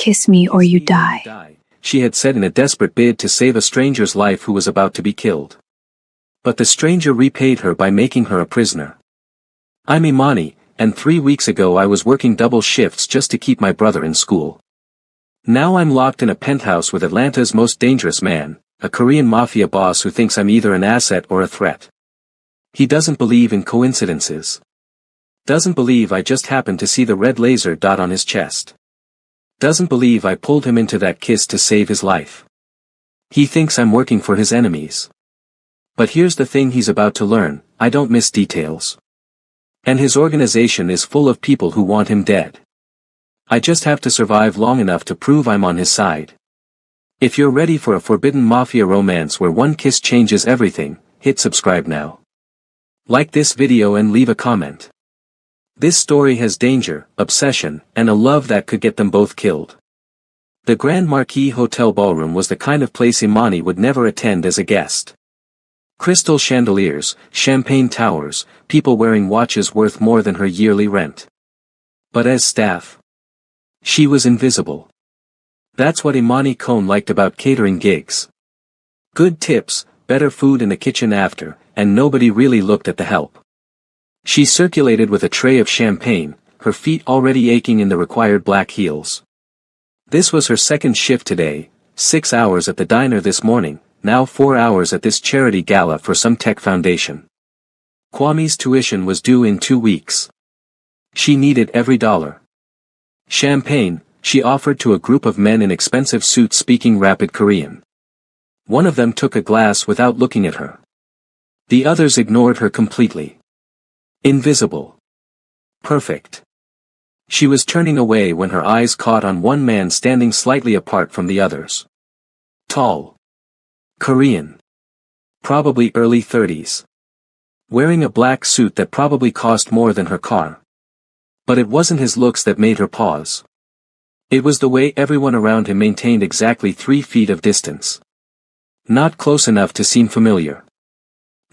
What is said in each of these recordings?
Kiss me or you die, she had said in a desperate bid to save a stranger's life who was about to be killed. But the stranger repaid her by making her a prisoner. I'm Imani, and 3 weeks ago I was working double shifts just to keep my brother in school. Now I'm locked in a penthouse with Atlanta's most dangerous man, a Korean mafia boss who thinks I'm either an asset or a threat. He doesn't believe in coincidences. Doesn't believe I just happened to see the red laser dot on his chest. Doesn't believe I pulled him into that kiss to save his life. He thinks I'm working for his enemies. But here's the thing he's about to learn, I don't miss details. And his organization is full of people who want him dead. I just have to survive long enough to prove I'm on his side. If you're ready for a forbidden mafia romance where one kiss changes everything, hit subscribe now. Like this video and leave a comment. This story has danger, obsession, and a love that could get them both killed. The Grand Marquis Hotel ballroom was the kind of place Imani would never attend as a guest. Crystal chandeliers, champagne towers, people wearing watches worth more than her yearly rent. But as staff, she was invisible. That's what Imani Kohn liked about catering gigs. Good tips, better food in the kitchen after, and nobody really looked at the help. She circulated with a tray of champagne, her feet already aching in the required black heels. This was her second shift today, 6 hours at the diner this morning, now 4 hours at this charity gala for some tech foundation. Kwame's tuition was due in 2 weeks. She needed every dollar. Champagne, she offered to a group of men in expensive suits speaking rapid Korean. One of them took a glass without looking at her. The others ignored her completely. Invisible. Perfect. She was turning away when her eyes caught on one man standing slightly apart from the others. Tall. Korean. Probably early 30s. Wearing a black suit that probably cost more than her car. But it wasn't his looks that made her pause. It was the way everyone around him maintained exactly 3 feet of distance. Not close enough to seem familiar.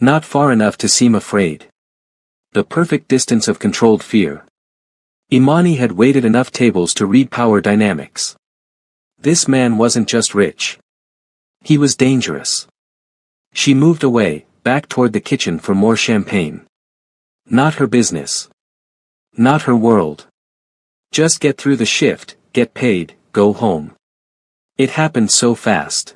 Not far enough to seem afraid. The perfect distance of controlled fear. Imani had waited enough tables to read power dynamics. This man wasn't just rich. He was dangerous. She moved away, back toward the kitchen for more champagne. Not her business. Not her world. Just get through the shift, get paid, go home. It happened so fast.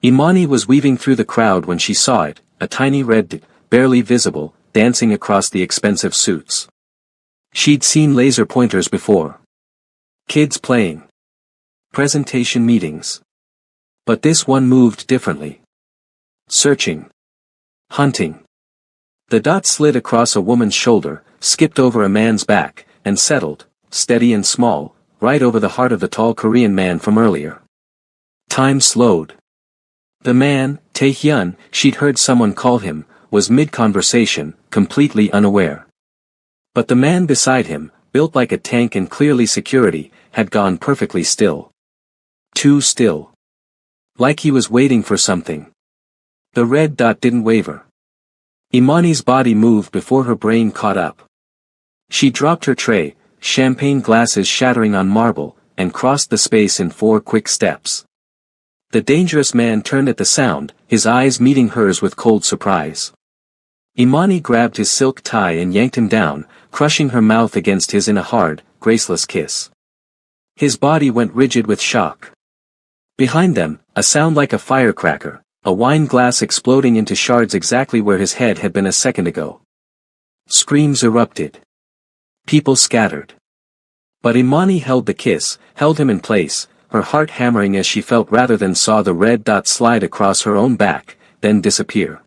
Imani was weaving through the crowd when she saw it, a tiny red, barely visible, dancing across the expensive suits. She'd seen laser pointers before. Kids playing. Presentation meetings. But this one moved differently. Searching. Hunting. The dot slid across a woman's shoulder, skipped over a man's back, and settled, steady and small, right over the heart of the tall Korean man from earlier. Time slowed. The man, Tae-hyun, she'd heard someone call him, was mid-conversation, completely unaware. But the man beside him, built like a tank and clearly security, had gone perfectly still. Too still. Like he was waiting for something. The red dot didn't waver. Imani's body moved before her brain caught up. She dropped her tray, champagne glasses shattering on marble, and crossed the space in 4 quick steps. The dangerous man turned at the sound, his eyes meeting hers with cold surprise. Imani grabbed his silk tie and yanked him down, crushing her mouth against his in a hard, graceless kiss. His body went rigid with shock. Behind them, a sound like a firecracker, a wine glass exploding into shards exactly where his head had been a second ago. Screams erupted. People scattered. But Imani held the kiss, held him in place, her heart hammering as she felt rather than saw the red dot slide across her own back, then disappear.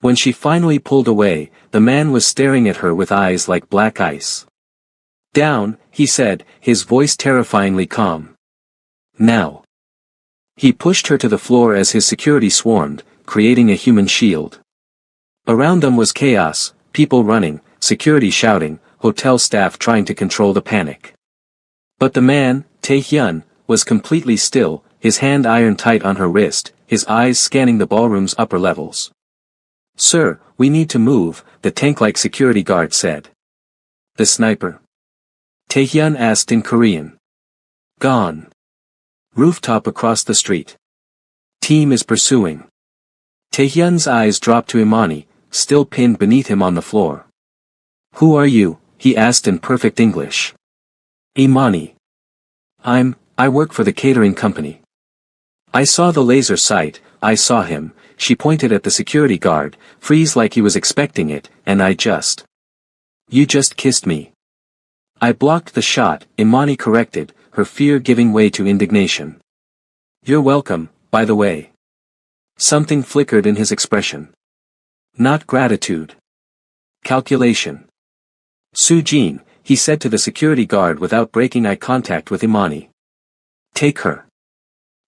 When she finally pulled away, the man was staring at her with eyes like black ice. Down, he said, his voice terrifyingly calm. Now. He pushed her to the floor as his security swarmed, creating a human shield. Around them was chaos, people running, security shouting, hotel staff trying to control the panic. But the man, Tae-hyun, was completely still, his hand iron tight on her wrist, his eyes scanning the ballroom's upper levels. "Sir, we need to move," the tank-like security guard said. "The sniper?" Tae-hyun asked in Korean. Gone. Rooftop across the street. Team is pursuing. Taehyun's eyes dropped to Imani, still pinned beneath him on the floor. Who are you? He asked in perfect English. Imani. I work for the catering company. I saw the laser sight, I saw him, she pointed at the security guard, freeze like he was expecting it, and You just kissed me. I blocked the shot, Imani corrected, her fear giving way to indignation. You're welcome, by the way. Something flickered in his expression. Not gratitude. Calculation. Soo-jin, he said to the security guard without breaking eye contact with Imani. Take her.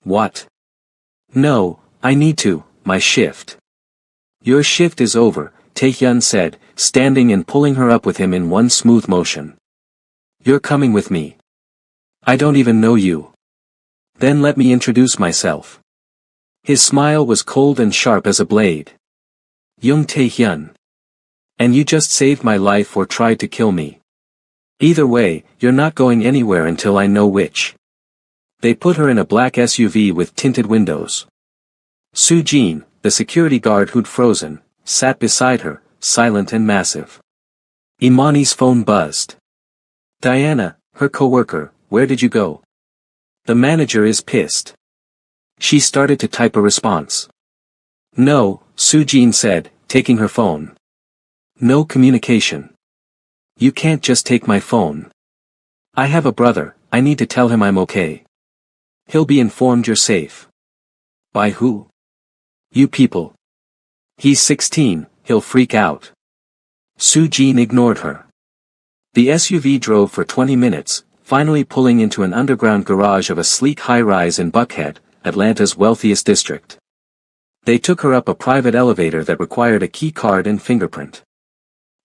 What? No, I need to, my shift. Your shift is over, Taehyun said, standing and pulling her up with him in one smooth motion. You're coming with me. I don't even know you. Then let me introduce myself. His smile was cold and sharp as a blade. Young Taehyun. And you just saved my life or tried to kill me. Either way, you're not going anywhere until I know which. They put her in a black SUV with tinted windows. Soo-jin, the security guard who'd frozen, sat beside her, silent and massive. Imani's phone buzzed. Diana, her coworker, where did you go? The manager is pissed. She started to type a response. No, Soo-jin said, taking her phone. No communication. You can't just take my phone. I have a brother, I need to tell him I'm okay. He'll be informed you're safe. By who? You people. He's 16, he'll freak out. Soo-jin ignored her. The SUV drove for 20 minutes, finally pulling into an underground garage of a sleek high-rise in Buckhead, Atlanta's wealthiest district. They took her up a private elevator that required a key card and fingerprint.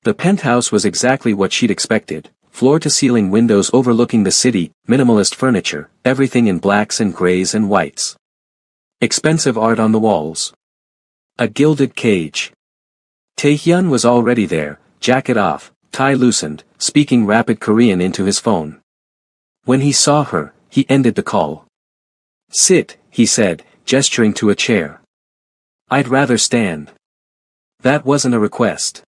The penthouse was exactly what she'd expected, floor-to-ceiling windows overlooking the city, minimalist furniture, everything in blacks and grays and whites. Expensive art on the walls. A gilded cage. Taehyun was already there, jacket off, tie loosened, speaking rapid Korean into his phone. When he saw her, he ended the call. Sit, he said, gesturing to a chair. I'd rather stand. That wasn't a request.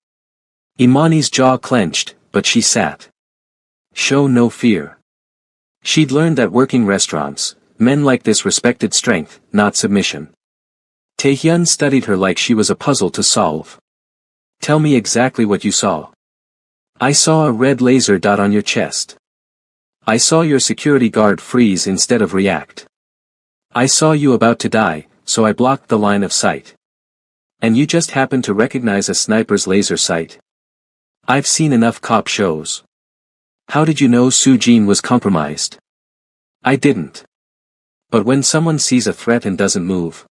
Imani's jaw clenched, but she sat. Show no fear. She'd learned that working restaurants, men like this respected strength, not submission. Taehyun studied her like she was a puzzle to solve. Tell me exactly what you saw. I saw a red laser dot on your chest. I saw your security guard freeze instead of react. I saw you about to die, so I blocked the line of sight. And you just happened to recognize a sniper's laser sight? I've seen enough cop shows. How did you know Soo-jin was compromised? I didn't. But when someone sees a threat and doesn't move,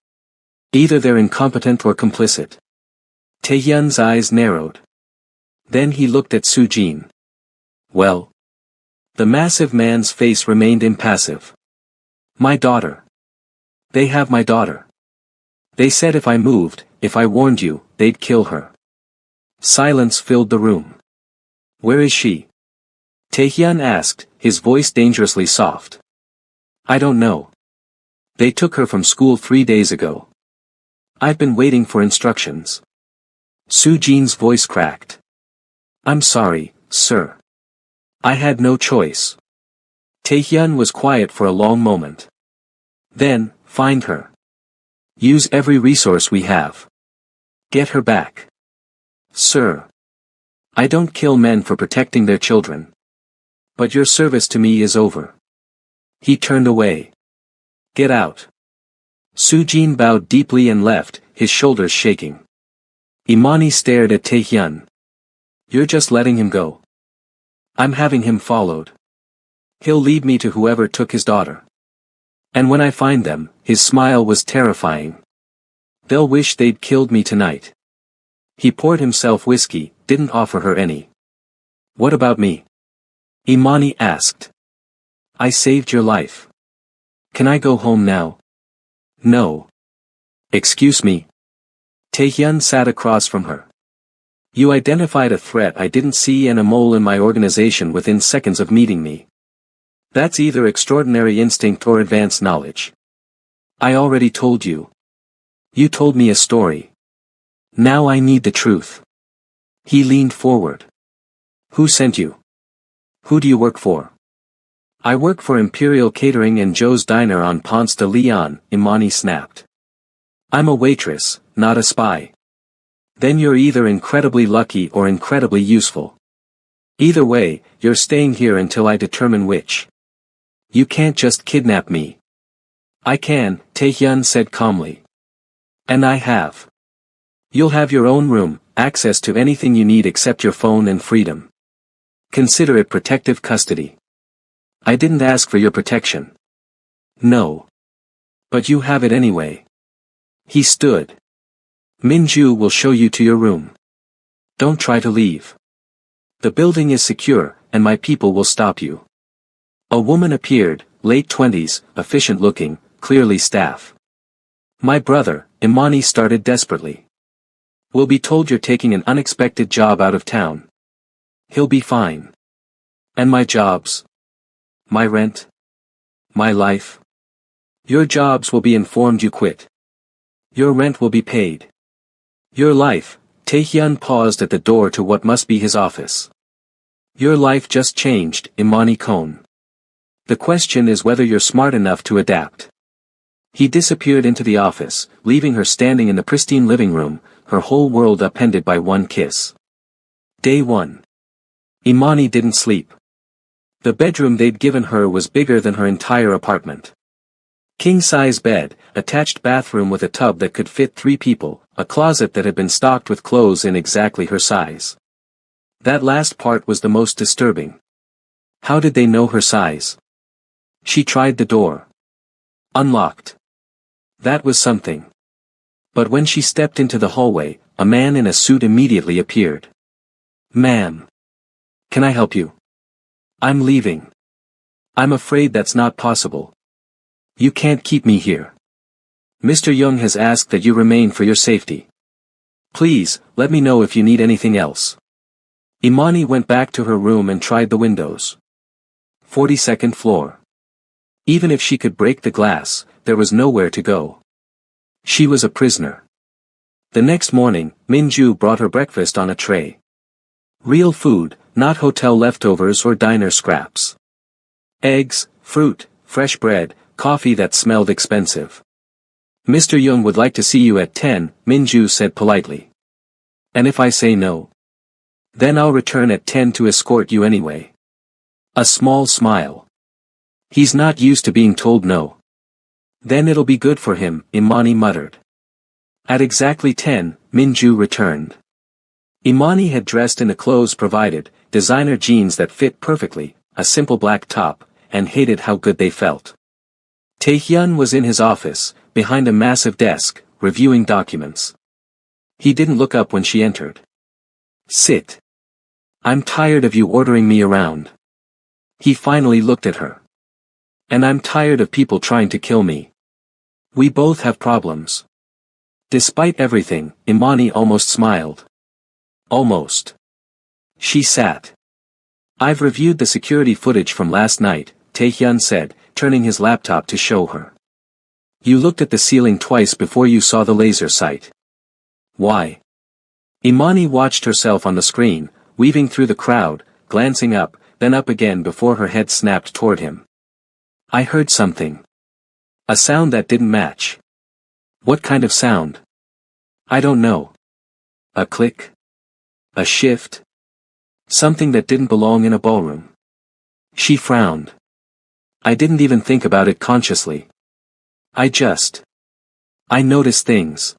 either they're incompetent or complicit. Taehyun's eyes narrowed. Then he looked at Soo-jin. Well. The massive man's face remained impassive. My daughter. They have my daughter. They said if I moved, if I warned you, they'd kill her. Silence filled the room. Where is she? Taehyun asked, his voice dangerously soft. I don't know. They took her from school 3 days ago. I've been waiting for instructions. Soo-jin's voice cracked. I'm sorry, sir. I had no choice. Taehyun was quiet for a long moment. Then, find her. Use every resource we have. Get her back. Sir. I don't kill men for protecting their children. But your service to me is over. He turned away. Get out. Soo-jin bowed deeply and left, his shoulders shaking. Imani stared at Taehyun. You're just letting him go. I'm having him followed. He'll lead me to whoever took his daughter. And when I find them, his smile was terrifying. They'll wish they'd killed me tonight. He poured himself whiskey, didn't offer her any. What about me? Imani asked. I saved your life. Can I go home now? No. Excuse me. Taehyun sat across from her. You identified a threat I didn't see and a mole in my organization within seconds of meeting me. That's either extraordinary instinct or advanced knowledge. I already told you. You told me a story. Now I need the truth. He leaned forward. Who sent you? Who do you work for? I work for Imperial Catering and Joe's Diner on Ponce de Leon, Imani snapped. I'm a waitress, not a spy. Then you're either incredibly lucky or incredibly useful. Either way, you're staying here until I determine which. You can't just kidnap me. I can, Taehyun said calmly. And I have. You'll have your own room, access to anything you need except your phone and freedom. Consider it protective custody. I didn't ask for your protection. No. But you have it anyway. He stood. Minju will show you to your room. Don't try to leave. The building is secure, and my people will stop you. A woman appeared, late 20s, efficient-looking, clearly staff. My brother, Imani started desperately. We'll be told you're taking an unexpected job out of town. He'll be fine. And my jobs? My rent? My life? Your jobs will be informed you quit. Your rent will be paid. Your life, Taehyun paused at the door to what must be his office. Your life just changed, Imani Kohn. The question is whether you're smart enough to adapt. He disappeared into the office, leaving her standing in the pristine living room, her whole world upended by one kiss. Day 1. Imani didn't sleep. The bedroom they'd given her was bigger than her entire apartment. King-size bed, attached bathroom with a tub that could fit 3 people, a closet that had been stocked with clothes in exactly her size. That last part was the most disturbing. How did they know her size? She tried the door. Unlocked. That was something. But when she stepped into the hallway, a man in a suit immediately appeared. Ma'am. Can I help you? I'm leaving. I'm afraid that's not possible. You can't keep me here. Mr. Young has asked that you remain for your safety. Please, let me know if you need anything else. Imani went back to her room and tried the windows. 42nd floor. Even if she could break the glass, there was nowhere to go. She was a prisoner. The next morning, Minju brought her breakfast on a tray. Real food, not hotel leftovers or diner scraps. Eggs, fruit, fresh bread, coffee that smelled expensive. Mr. Young would like to see you at 10, Minju said politely. And if I say no? Then I'll return at 10 to escort you anyway. A small smile. He's not used to being told no. Then it'll be good for him, Imani muttered. At exactly 10, Minju returned. Imani had dressed in the clothes provided, designer jeans that fit perfectly, a simple black top, and hated how good they felt. Taehyun was in his office, behind a massive desk, reviewing documents. He didn't look up when she entered. Sit. I'm tired of you ordering me around. He finally looked at her. And I'm tired of people trying to kill me. We both have problems. Despite everything, Imani almost smiled. Almost. She sat. I've reviewed the security footage from last night, Taehyun said, turning his laptop to show her. You looked at the ceiling twice before you saw the laser sight. Why? Imani watched herself on the screen, weaving through the crowd, glancing up, then up again before her head snapped toward him. I heard something. A sound that didn't match. What kind of sound? I don't know. A click? A shift? Something that didn't belong in a ballroom. She frowned. I didn't even think about it consciously. I noticed things.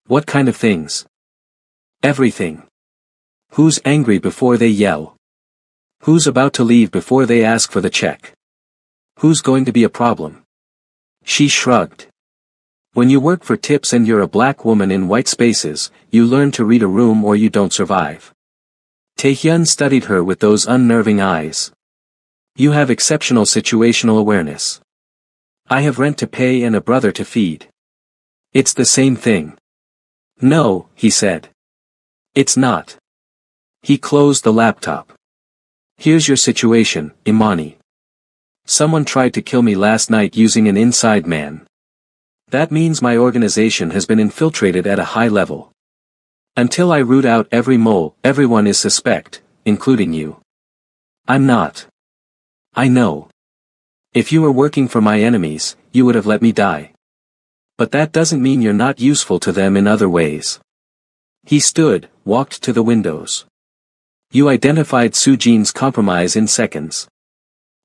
What kind of things? Everything. Who's angry before they yell? Who's about to leave before they ask for the check? Who's going to be a problem? She shrugged. When you work for tips and you're a black woman in white spaces, you learn to read a room or you don't survive. Taehyun studied her with those unnerving eyes. You have exceptional situational awareness. I have rent to pay and a brother to feed. It's the same thing. No, he said. It's not. He closed the laptop. Here's your situation, Imani. Someone tried to kill me last night using an inside man. That means my organization has been infiltrated at a high level. Until I root out every mole, everyone is suspect, including you. I'm not. I know. If you were working for my enemies, you would have let me die. But that doesn't mean you're not useful to them in other ways. He stood, walked to the windows. You identified Sujin's compromise in seconds.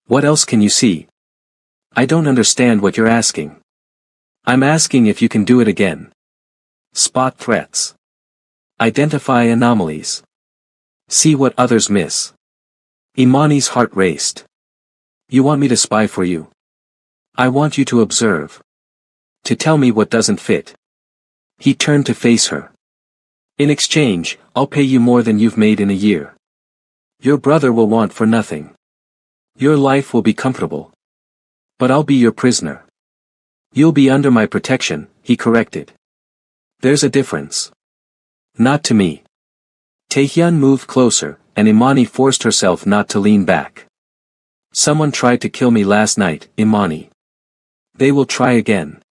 What else can you see? I don't understand what you're asking. I'm asking if you can do it again. Spot threats. Identify anomalies. See what others miss. Imani's heart raced. You want me to spy for you? I want you to observe. To tell me what doesn't fit. He turned to face her. In exchange, I'll pay you more than you've made in a year. Your brother will want for nothing. Your life will be comfortable. But I'll be your prisoner. You'll be under my protection, he corrected. There's a difference. Not to me. Taehyun moved closer, and Imani forced herself not to lean back. Someone tried to kill me last night, Imani. They will try again.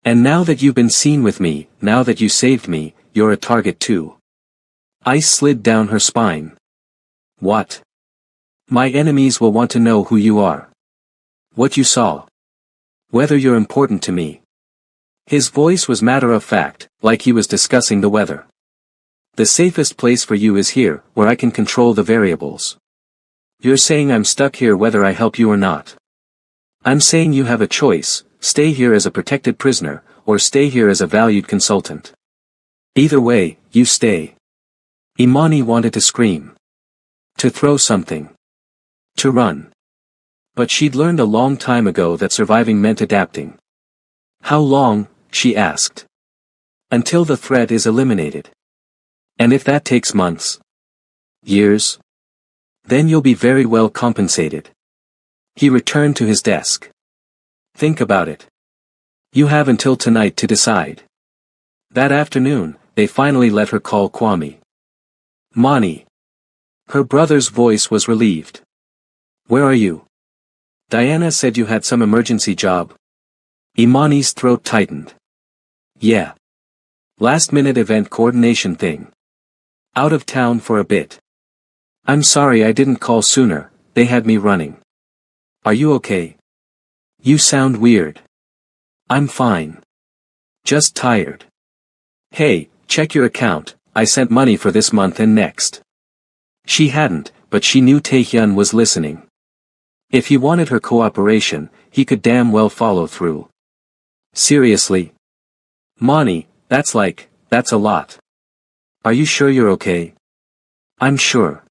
And now that you've been seen with me, now that you saved me, you're a target too. Ice slid down her spine. What? My enemies will want to know who you are. What you saw. Whether you're important to me. His voice was matter of fact, like he was discussing the weather. The safest place for you is here, where I can control the variables. You're saying I'm stuck here whether I help you or not. I'm saying you have a choice, stay here as a protected prisoner, or stay here as a valued consultant. Either way, you stay. Imani wanted to scream. To throw something. To run. But she'd learned a long time ago that surviving meant adapting. How long, she asked. Until the threat is eliminated. And if that takes months? Years? Then you'll be very well compensated. He returned to his desk. Think about it. You have until tonight to decide. That afternoon, they finally let her call Kwame. Mani. Her brother's voice was relieved. Where are you? Diana said you had some emergency job. Imani's throat tightened. Yeah. Last-minute event coordination thing. Out of town for a bit. I'm sorry I didn't call sooner, they had me running. Are you okay? You sound weird. I'm fine. Just tired. Hey, check your account, I sent money for this month and next. She hadn't, but she knew Taehyun was listening. If he wanted her cooperation, he could damn well follow through. Seriously? Mani, that's a lot. Are you sure you're okay? I'm sure.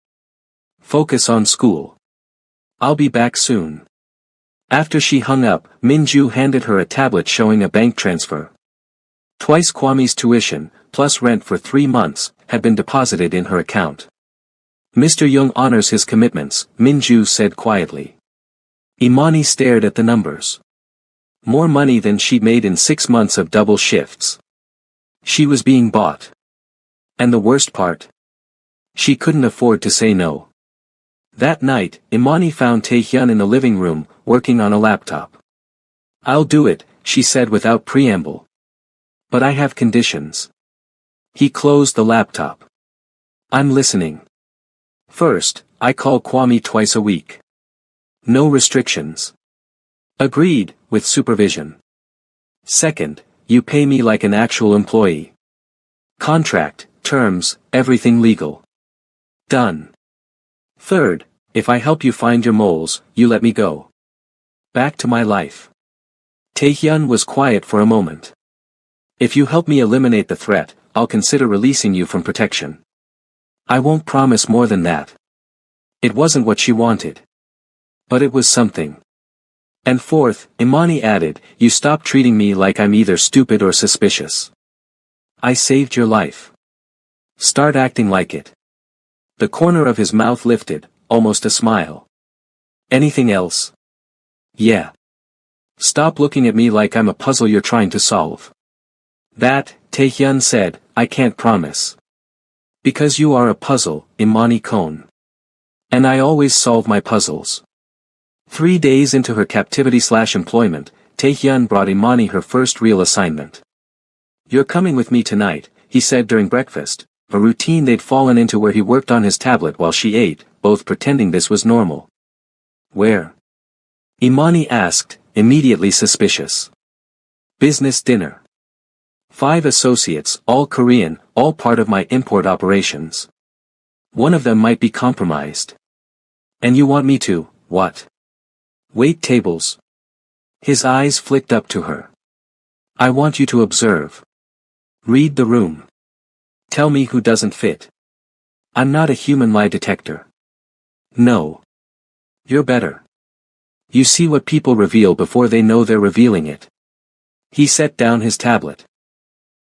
Focus on school. I'll be back soon. After she hung up, Minju handed her a tablet showing a bank transfer. Twice Kwame's tuition, plus rent for 3 months, had been deposited in her account. Mr. Young honors his commitments, Minju said quietly. Imani stared at the numbers. More money than she'd made in 6 months of double shifts. She was being bought. And the worst part? She couldn't afford to say no. That night, Imani found Taehyun in the living room, working on a laptop. I'll do it, she said without preamble. But I have conditions. He closed the laptop. I'm listening. First, I call Kwame twice a week. No restrictions. Agreed, with supervision. Second, you pay me like an actual employee. Contract, terms, everything legal. Done. Third, if I help you find your moles, you let me go. Back to my life. Taehyun was quiet for a moment. If you help me eliminate the threat, I'll consider releasing you from protection. I won't promise more than that. It wasn't what she wanted. But it was something. And fourth, Imani added, you stop treating me like I'm either stupid or suspicious. I saved your life. Start acting like it. The corner of his mouth lifted, almost a smile. Anything else? Yeah. Stop looking at me like I'm a puzzle you're trying to solve. That, Taehyun said, I can't promise. Because you are a puzzle, Imani Kon. And I always solve my puzzles. 3 days into her captivity/employment, Taehyun brought Imani her first real assignment. "You're coming with me tonight," he said during breakfast, a routine they'd fallen into where he worked on his tablet while she ate, both pretending this was normal. "Where?" Imani asked, immediately suspicious. "Business dinner. 5 associates, all Korean, all part of my import operations. One of them might be compromised. And you want me to, what? Wait tables?" His eyes flicked up to her. "I want you to observe. Read the room. Tell me who doesn't fit. I'm not a human lie detector." "No. You're better. You see what people reveal before they know they're revealing it." He set down his tablet.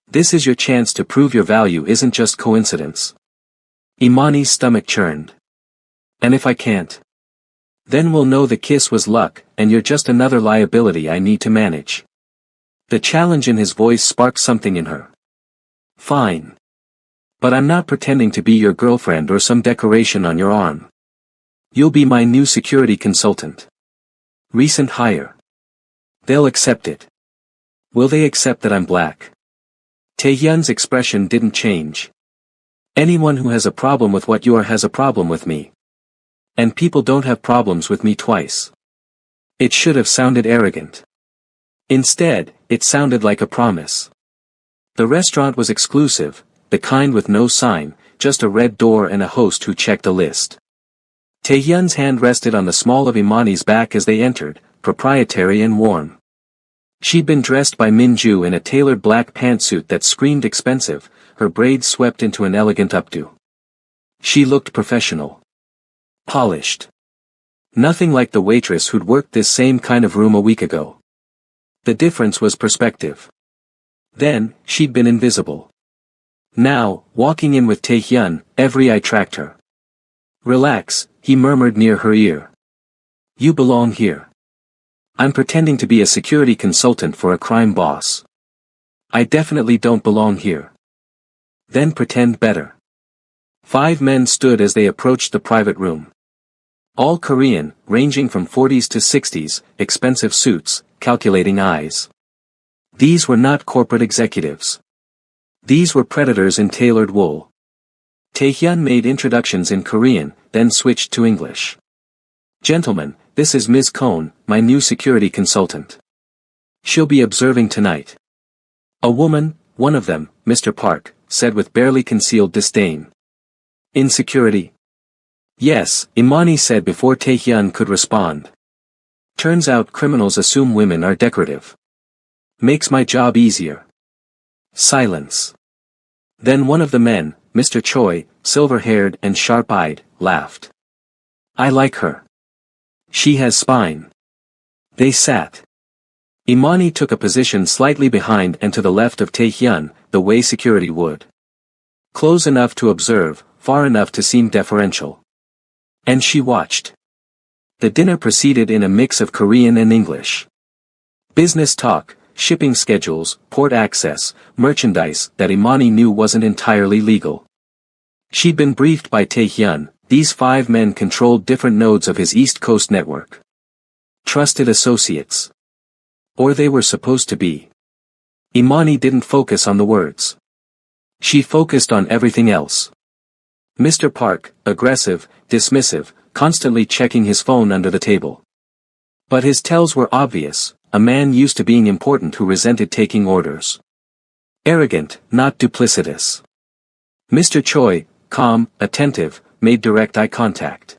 "This is your chance to prove your value isn't just coincidence." Imani's stomach churned. "And if I can't? Then we'll know the kiss was luck, and you're just another liability I need to manage." The challenge in his voice sparked something in her. "Fine. But I'm not pretending to be your girlfriend or some decoration on your arm. You'll be my new security consultant. Recent hire. They'll accept it. Will they accept that I'm black?" Taehyun's expression didn't change. "Anyone who has a problem with what you are has a problem with me. And people don't have problems with me twice." It should have sounded arrogant. Instead, it sounded like a promise. The restaurant was exclusive, the kind with no sign, just a red door and a host who checked a list. Taehyun's hand rested on the small of Imani's back as they entered, proprietary and warm. She'd been dressed by Minju in a tailored black pantsuit that screamed expensive, her braids swept into an elegant updo. She looked professional. Polished. Nothing like the waitress who'd worked this same kind of room a week ago. The difference was perspective. Then, she'd been invisible. Now, walking in with Taehyun, every eye tracked her. "Relax," he murmured near her ear. "You belong here. I'm pretending to be a security consultant for a crime boss. I definitely don't belong here." "Then pretend better." 5 men stood as they approached the private room. All Korean, ranging from 40s to 60s, expensive suits, calculating eyes. These were not corporate executives. These were predators in tailored wool. Taehyun made introductions in Korean, then switched to English. "Gentlemen, this is Ms. Cohn, my new security consultant. She'll be observing tonight." A woman, one of them, Mr. Park, said with barely concealed disdain. "In security?" "Yes," Imani said before Taehyun could respond. "Turns out criminals assume women are decorative. Makes my job easier." Silence. Then one of the men, Mr. Choi, silver-haired and sharp-eyed, laughed. "I like her. She has spine." They sat. Imani took a position slightly behind and to the left of Taehyun, the way security would. Close enough to observe, far enough to seem deferential. And she watched. The dinner proceeded in a mix of Korean and English. Business talk, shipping schedules, port access, merchandise that Imani knew wasn't entirely legal. She'd been briefed by Taehyun, these 5 men controlled different nodes of his East Coast network. Trusted associates. Or they were supposed to be. Imani didn't focus on the words. She focused on everything else. Mr. Park, aggressive, dismissive, constantly checking his phone under the table. But his tells were obvious, a man used to being important who resented taking orders. Arrogant, not duplicitous. Mr. Choi, calm, attentive, made direct eye contact.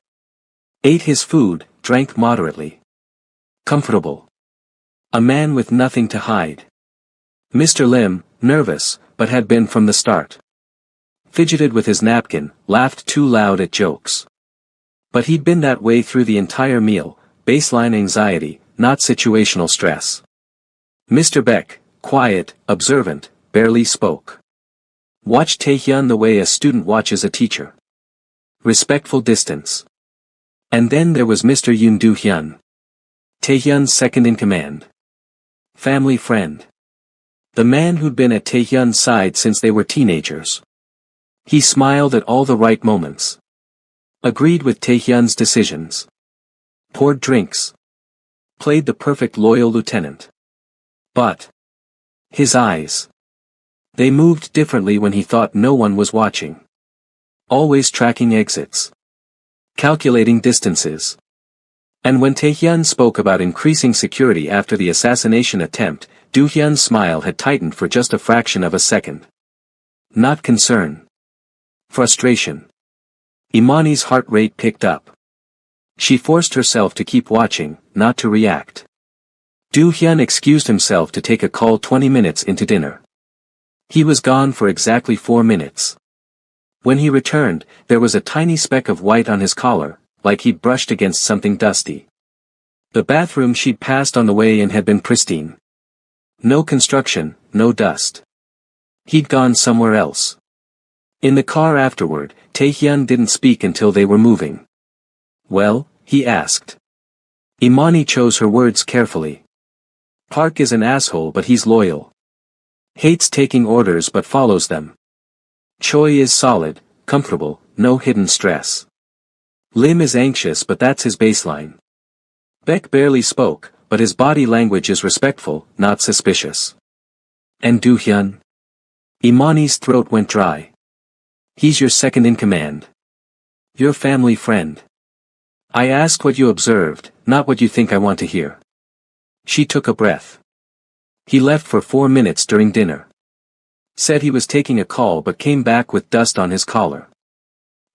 Ate his food, drank moderately. Comfortable. A man with nothing to hide. Mr. Lim, nervous, but had been from the start. Fidgeted with his napkin, laughed too loud at jokes. But he'd been that way through the entire meal, baseline anxiety, not situational stress. Mr. Beck, quiet, observant, barely spoke. Watched Taehyun the way a student watches a teacher. Respectful distance. And then there was Mr. Yoon Do-hyun. Taehyun's second-in-command. Family friend. The man who'd been at Taehyun's side since they were teenagers. He smiled at all the right moments. Agreed with Taehyun's decisions. Poured drinks. Played the perfect loyal lieutenant. But his eyes. They moved differently when he thought no one was watching. Always tracking exits. Calculating distances. And when Taehyun spoke about increasing security after the assassination attempt, Doohyun's smile had tightened for just a fraction of a second. Not concern. Frustration. Imani's heart rate picked up. She forced herself to keep watching, not to react. Doohyun excused himself to take a call 20 minutes into dinner. He was gone for exactly 4 minutes. When he returned, there was a tiny speck of white on his collar, like he'd brushed against something dusty. The bathroom she'd passed on the way in had been pristine. No construction, no dust. He'd gone somewhere else. In the car afterward, Taehyun didn't speak until they were moving. Well, he asked. Imani chose her words carefully. Park is an asshole but he's loyal. Hates taking orders but follows them. Choi is solid, comfortable, no hidden stress. Lim is anxious but that's his baseline. Beck barely spoke, but his body language is respectful, not suspicious. And Doohyun? Imani's throat went dry. He's your second in command. Your family friend. I ask what you observed, not what you think I want to hear. She took a breath. He left for 4 minutes during dinner. Said he was taking a call but came back with dust on his collar.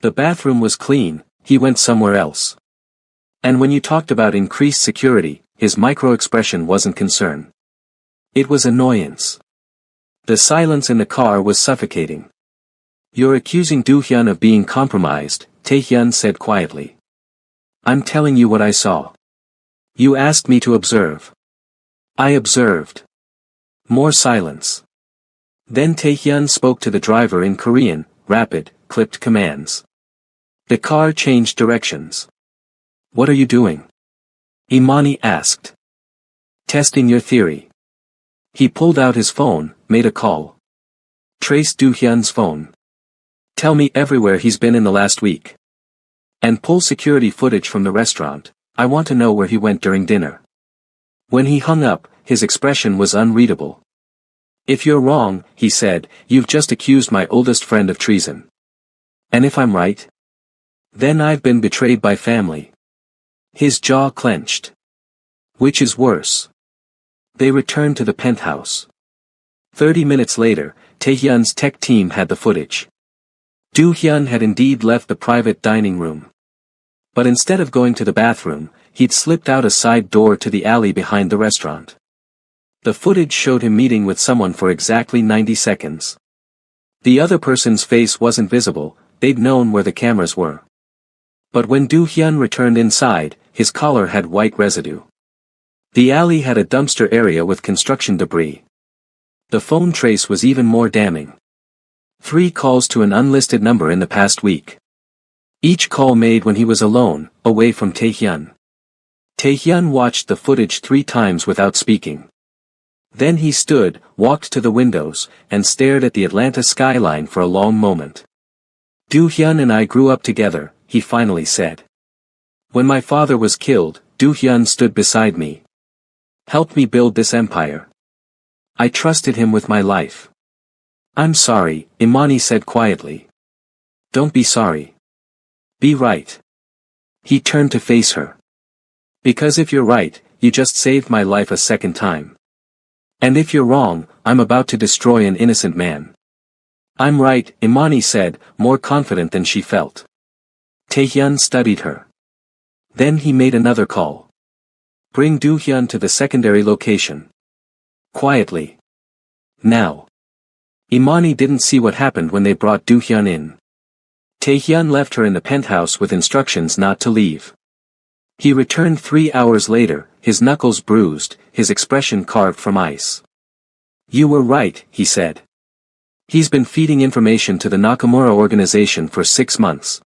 The bathroom was clean, he went somewhere else. And when you talked about increased security, his micro-expression wasn't concern. It was annoyance. The silence in the car was suffocating. You're accusing Doohyun of being compromised, Taehyun said quietly. I'm telling you what I saw. You asked me to observe. I observed. More silence. Then Taehyun spoke to the driver in Korean, rapid, clipped commands. The car changed directions. What are you doing? Imani asked. Testing your theory. He pulled out his phone, made a call. Trace Doohyun's phone. Tell me everywhere he's been in the last week. And pull security footage from the restaurant, I want to know where he went during dinner. When he hung up, his expression was unreadable. If you're wrong, he said, you've just accused my oldest friend of treason. And if I'm right? Then I've been betrayed by family. His jaw clenched. Which is worse? They returned to the penthouse. 30 minutes later, Taehyun's tech team had the footage. Doohyun had indeed left the private dining room. But instead of going to the bathroom, he'd slipped out a side door to the alley behind the restaurant. The footage showed him meeting with someone for exactly 90 seconds. The other person's face wasn't visible, they'd known where the cameras were. But when Doohyun returned inside, his collar had white residue. The alley had a dumpster area with construction debris. The phone trace was even more damning. 3 calls to an unlisted number in the past week. Each call made when he was alone, away from Taehyun. Taehyun watched the footage 3 times without speaking. Then he stood, walked to the windows, and stared at the Atlanta skyline for a long moment. Doohyun and I grew up together, he finally said. When my father was killed, Doohyun stood beside me. Helped me build this empire. I trusted him with my life. I'm sorry, Imani said quietly. Don't be sorry. Be right. He turned to face her. Because if you're right, you just saved my life a second time. And if you're wrong, I'm about to destroy an innocent man. I'm right, Imani said, more confident than she felt. Taehyun studied her. Then he made another call. Bring Doohyun to the secondary location. Quietly. Now. Imani didn't see what happened when they brought Doohyun in. Taehyun left her in the penthouse with instructions not to leave. He returned 3 hours later, his knuckles bruised, his expression carved from ice. You were right, he said. He's been feeding information to the Nakamura organization for 6 months.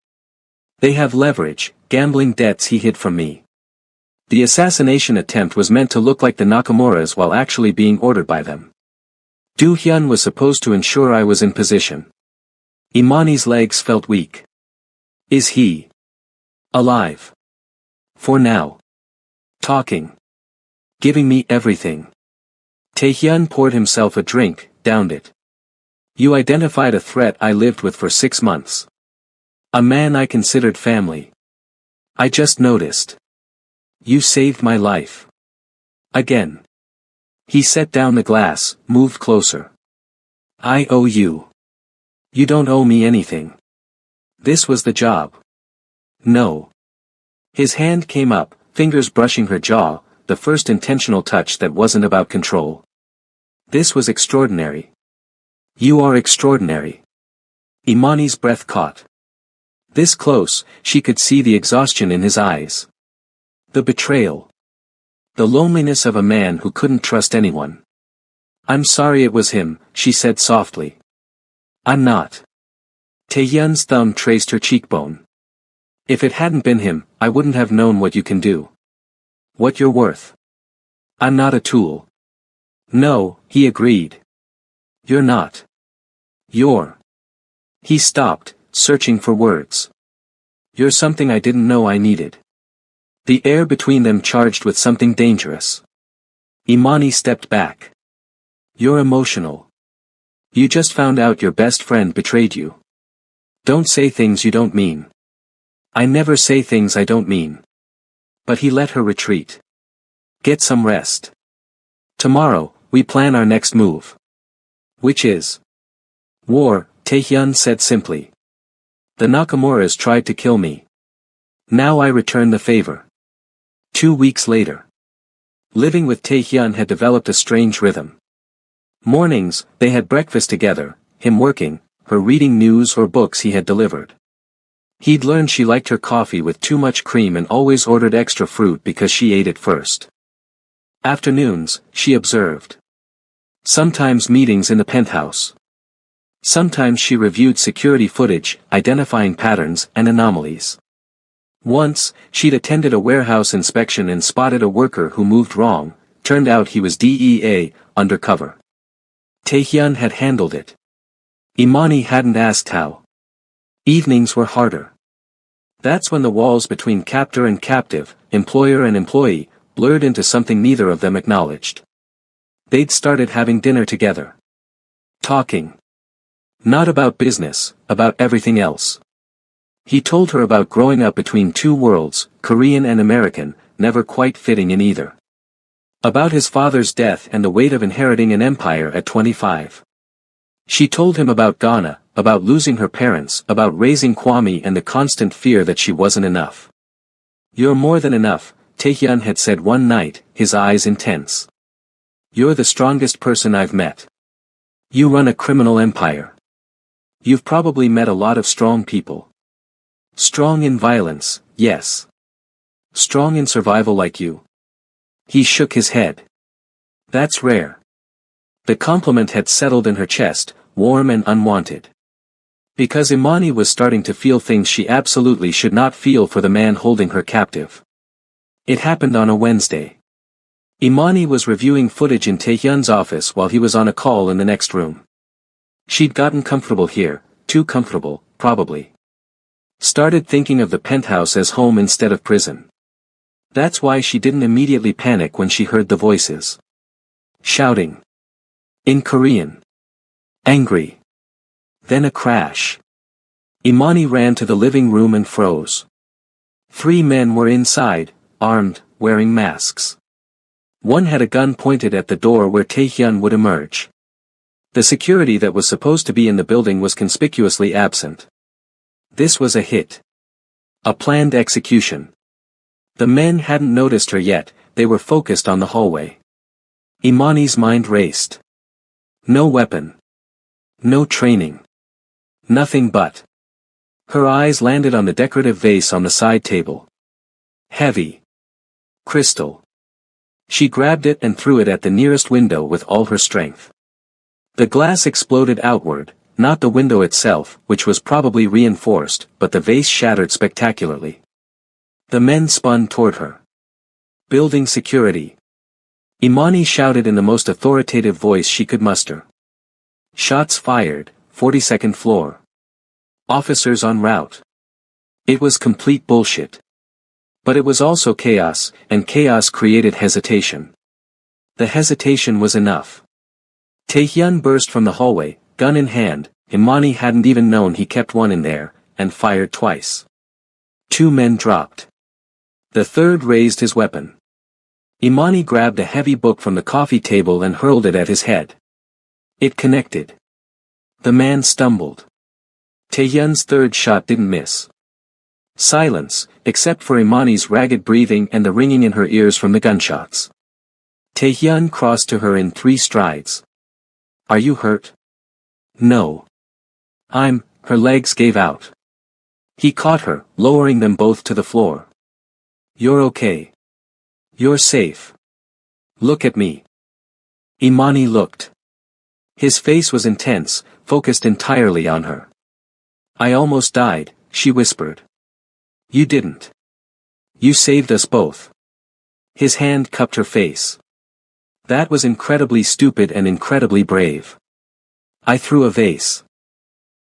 They have leverage, gambling debts he hid from me. The assassination attempt was meant to look like the Nakamuras while actually being ordered by them. Doohyun was supposed to ensure I was in position. Imani's legs felt weak. Is he alive? For now. Talking. Giving me everything. Taehyun poured himself a drink, downed it. You identified a threat I lived with for 6 months. A man I considered family. I just noticed. You saved my life. Again. He set down the glass, moved closer. I owe you. You don't owe me anything. This was the job. No. His hand came up, fingers brushing her jaw, the first intentional touch that wasn't about control. This was extraordinary. You are extraordinary. Imani's breath caught. This close, she could see the exhaustion in his eyes. The betrayal. The loneliness of a man who couldn't trust anyone. I'm sorry it was him, she said softly. I'm not. Taehyun's thumb traced her cheekbone. If it hadn't been him, I wouldn't have known what you can do. What you're worth. I'm not a tool. No, he agreed. You're not. You're. He stopped, searching for words. You're something I didn't know I needed. The air between them charged with something dangerous. Imani stepped back. You're emotional. You just found out your best friend betrayed you. Don't say things you don't mean. I never say things I don't mean. But he let her retreat. Get some rest. Tomorrow, we plan our next move. Which is? War, Taehyun said simply. The Nakamuras tried to kill me. Now I return the favor. 2 weeks later. Living with Taehyun had developed a strange rhythm. Mornings, they had breakfast together, him working, her reading news or books he had delivered. He'd learned she liked her coffee with too much cream and always ordered extra fruit because she ate it first. Afternoons, she observed. Sometimes meetings in the penthouse. Sometimes she reviewed security footage, identifying patterns and anomalies. Once, she'd attended a warehouse inspection and spotted a worker who moved wrong, turned out he was DEA, undercover. Taehyun had handled it. Imani hadn't asked how. Evenings were harder. That's when the walls between captor and captive, employer and employee, blurred into something neither of them acknowledged. They'd started having dinner together. Talking. Not about business, about everything else. He told her about growing up between two worlds, Korean and American, never quite fitting in either. About his father's death and the weight of inheriting an empire at 25. She told him about Ghana, about losing her parents, about raising Kwame and the constant fear that she wasn't enough. You're more than enough, Taehyun had said one night, his eyes intense. You're the strongest person I've met. You run a criminal empire. You've probably met a lot of strong people. Strong in violence, yes. Strong in survival like you. He shook his head. That's rare. The compliment had settled in her chest, warm and unwanted. Because Imani was starting to feel things she absolutely should not feel for the man holding her captive. It happened on a Wednesday. Imani was reviewing footage in Taehyun's office while he was on a call in the next room. She'd gotten comfortable here, too comfortable, probably. Started thinking of the penthouse as home instead of prison. That's why she didn't immediately panic when she heard the voices. Shouting. In Korean. Angry. Then a crash. Imani ran to the living room and froze. 3 men were inside, armed, wearing masks. One had a gun pointed at the door where Taehyun would emerge. The security that was supposed to be in the building was conspicuously absent. This was a hit. A planned execution. The men hadn't noticed her yet, they were focused on the hallway. Imani's mind raced. No weapon. No training. Nothing but. Her eyes landed on the decorative vase on the side table. Heavy. Crystal. She grabbed it and threw it at the nearest window with all her strength. The glass exploded outward, not the window itself, which was probably reinforced, but the vase shattered spectacularly. The men spun toward her. Building security. Imani shouted in the most authoritative voice she could muster. Shots fired, 42nd floor. Officers en route. It was complete bullshit. But it was also chaos, and chaos created hesitation. The hesitation was enough. Taehyun burst from the hallway, gun in hand. Imani hadn't even known he kept one in there, and fired twice. 2 men dropped. The third raised his weapon. Imani grabbed a heavy book from the coffee table and hurled it at his head. It connected. The man stumbled. Taehyun's third shot didn't miss. Silence, except for Imani's ragged breathing and the ringing in her ears from the gunshots. Taehyun crossed to her in 3 strides. Are you hurt? No. Her legs gave out. He caught her, lowering them both to the floor. You're okay. You're safe. Look at me. Imani looked. His face was intense, focused entirely on her. I almost died, she whispered. You didn't. You saved us both. His hand cupped her face. That was incredibly stupid and incredibly brave. I threw a vase.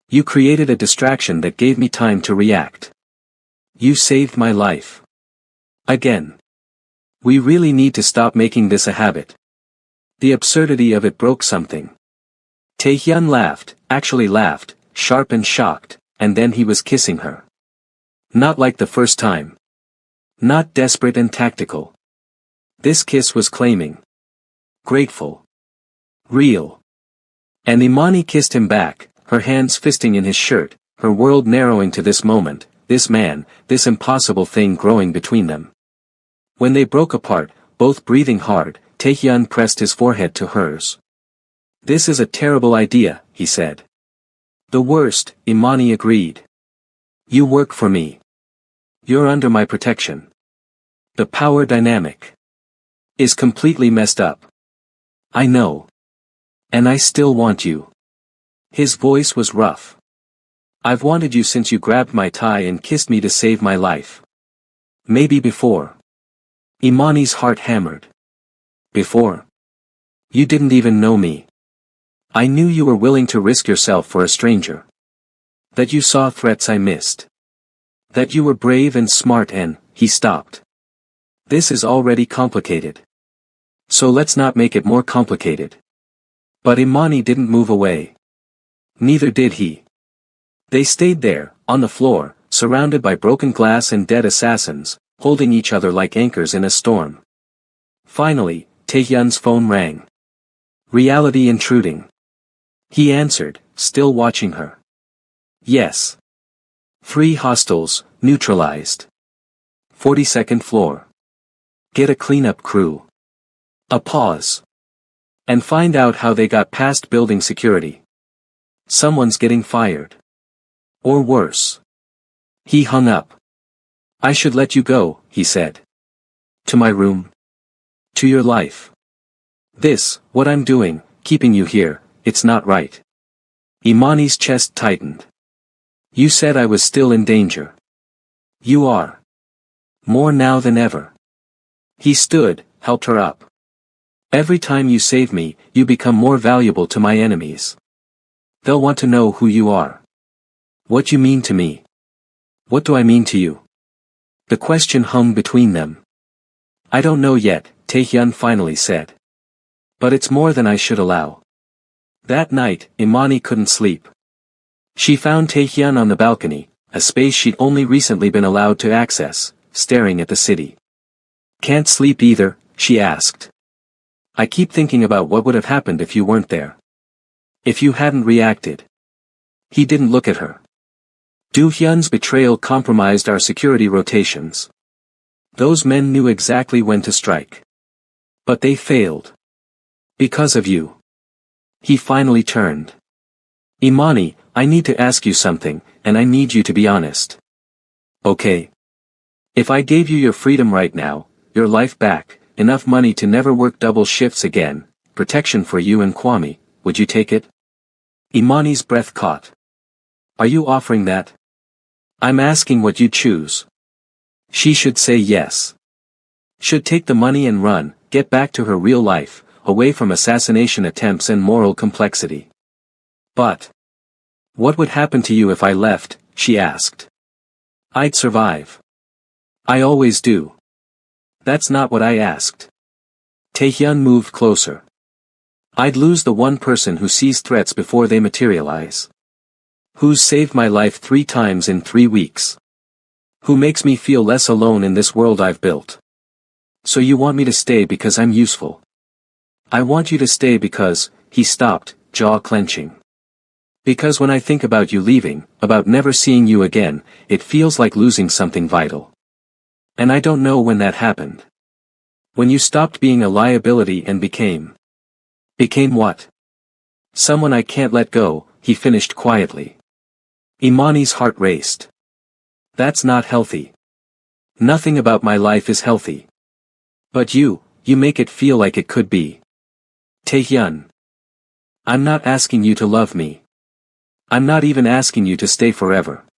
You created a distraction that gave me time to react. You saved my life. Again. We really need to stop making this a habit. The absurdity of it broke something. Taehyun laughed, actually laughed, sharp and shocked, and then he was kissing her. Not like the first time. Not desperate and tactical. This kiss was claiming. Grateful. Real. And Imani kissed him back, her hands fisting in his shirt, her world narrowing to this moment, this man, this impossible thing growing between them. When they broke apart, both breathing hard, Taehyun pressed his forehead to hers. This is a terrible idea, he said. The worst, Imani agreed. You work for me. You're under my protection. The power dynamic is completely messed up. I know. And I still want you. His voice was rough. I've wanted you since you grabbed my tie and kissed me to save my life. Maybe before. Imani's heart hammered. Before? You didn't even know me. I knew you were willing to risk yourself for a stranger. That you saw threats I missed. That you were brave and smart and, he stopped. This is already complicated. So let's not make it more complicated. But Imani didn't move away. Neither did he. They stayed there, on the floor, surrounded by broken glass and dead assassins, holding each other like anchors in a storm. Finally, Taehyun's phone rang. Reality intruding. He answered, still watching her. Yes. 3 hostiles, neutralized. 42nd floor. Get a cleanup crew. A pause. And find out how they got past building security. Someone's getting fired. Or worse. He hung up. I should let you go, he said. To my room. To your life. This, what I'm doing, keeping you here, it's not right. Imani's chest tightened. You said I was still in danger. You are. More now than ever. He stood, helped her up. Every time you save me, you become more valuable to my enemies. They'll want to know who you are. What you mean to me. What do I mean to you? The question hung between them. I don't know yet, Taehyun finally said. But it's more than I should allow. That night, Imani couldn't sleep. She found Taehyun on the balcony, a space she'd only recently been allowed to access, staring at the city. Can't sleep either, she asked. I keep thinking about what would have happened if you weren't there. If you hadn't reacted. He didn't look at her. Do-hyun's betrayal compromised our security rotations. Those men knew exactly when to strike. But they failed. Because of you. He finally turned. Imani, I need to ask you something, and I need you to be honest. Okay. If I gave you your freedom right now, your life back, enough money to never work double shifts again, protection for you and Kwame, would you take it? Imani's breath caught. Are you offering that? I'm asking what you choose. She should say yes. Should take the money and run, get back to her real life, away from assassination attempts and moral complexity. But what would happen to you if I left, she asked. I'd survive. I always do. That's not what I asked. Taehyun moved closer. I'd lose the one person who sees threats before they materialize. Who's saved my life 3 times in 3 weeks. Who makes me feel less alone in this world I've built. So you want me to stay because I'm useful. I want you to stay because, he stopped, jaw clenching. Because when I think about you leaving, about never seeing you again, it feels like losing something vital. And I don't know when that happened. When you stopped being a liability and became. Became what? Someone I can't let go, he finished quietly. Imani's heart raced. That's not healthy. Nothing about my life is healthy. But you make it feel like it could be. Taehyun. I'm not asking you to love me. I'm not even asking you to stay forever.